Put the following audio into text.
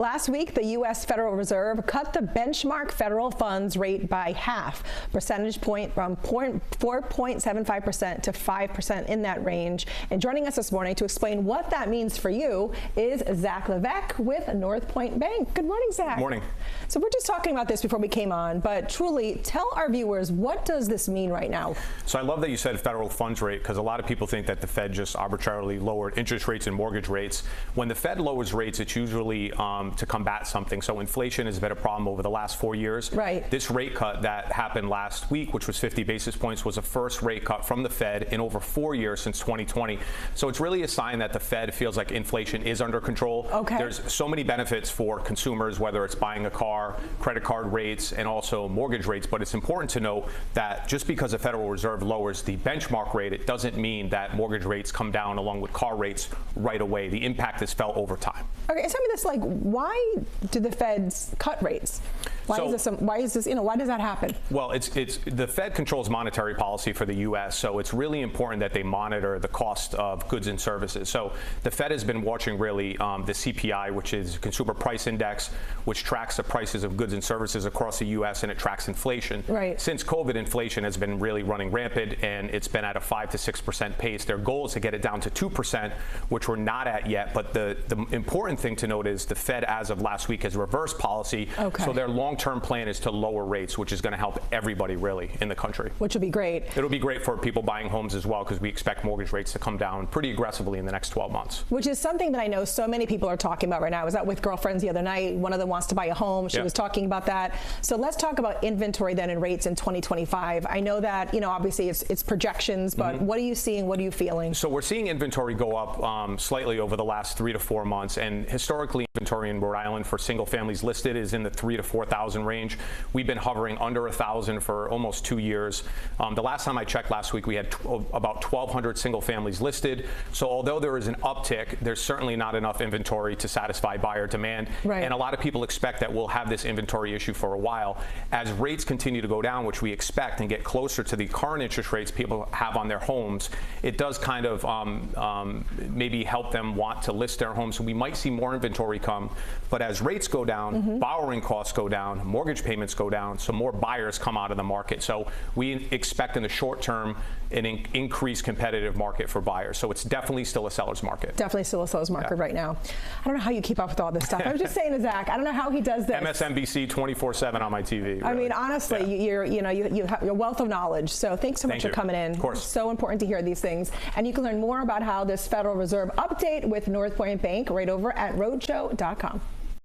Last week, the U.S. Federal Reserve cut the benchmark federal funds rate by half percentage point from 4.75% to 5% in that range. And joining us this morning to explain what that means for you is Zach Levesque with North Point Bank. Good morning, Zach. Good morning. So we're just talking about this before we came on, but truly tell our viewers, what does this mean right now? So I love that you said federal funds rate, because a lot of people think that the Fed just arbitrarily lowered interest rates and mortgage rates. When the Fed lowers rates, it's usually to combat something. So inflation has been a problem over the last 4 years. Right. This rate cut that happened last week, which was 50 basis points, was the first rate cut from the Fed in over 4 years since 2020. So it's really a sign that the Fed feels like inflation is under control. Okay. There's so many benefits for consumers, whether it's buying a car, credit card rates, and also mortgage rates. But it's important to note that just because the Federal Reserve lowers the benchmark rate, it doesn't mean that mortgage rates come down along with car rates right away. The impact is felt over time. Okay, tell me this, like, why do the Feds cut rates? Why does that happen? Well, it's the Fed controls monetary policy for the U.S., so it's really important that they monitor the cost of goods and services. So the Fed has been watching really the CPI, which is Consumer Price Index, which tracks the prices of goods and services across the U.S., and it tracks inflation. Right. Since COVID, inflation has been really running rampant, and it's been at a 5 to 6% pace. Their goal is to get it down to 2%, which we're not at yet. But the important thing to note is the Fed, as of last week, has reversed policy. Okay. So their long-term plan is to lower rates, which is going to help everybody really in the country. Which will be great. It'll be great for people buying homes as well, because we expect mortgage rates to come down pretty aggressively in the next 12 months. Which is something that I know so many people are talking about right now. I was out with girlfriends the other night. One of them wants to buy a home. She was talking about that. So let's talk about inventory then and rates in 2025. I know that, obviously it's projections, but what are you seeing? What are you feeling? So we're seeing inventory go up slightly over the last 3 to 4 months. And historically, inventory in Rhode Island for single families listed is in the 3,000 to 4,000 range. We've been hovering under 1,000 for almost 2 years. The last time I checked last week, we had about 1,200 single families listed. So although there is an uptick, there's certainly not enough inventory to satisfy buyer demand. Right. And a lot of people expect that we'll have this inventory issue for a while. As rates continue to go down, which we expect, and get closer to the current interest rates people have on their homes, it does kind of maybe help them want to list their homes. So we might see more inventory come. But as rates go down, borrowing costs go down, mortgage payments go down, so more buyers come out of the market. So we expect in the short term an increased competitive market for buyers. So it's definitely still a seller's market. Definitely still a seller's market right now. I don't know how you keep up with all this stuff. I was just saying to Zach, I don't know how he does this. MSNBC 24/7 on my TV. Really. I mean, honestly, you have your wealth of knowledge. So thanks so much for coming in. Of course. So important to hear these things. And you can learn more about how this Federal Reserve update with North Point Bank right over at roadshow.com.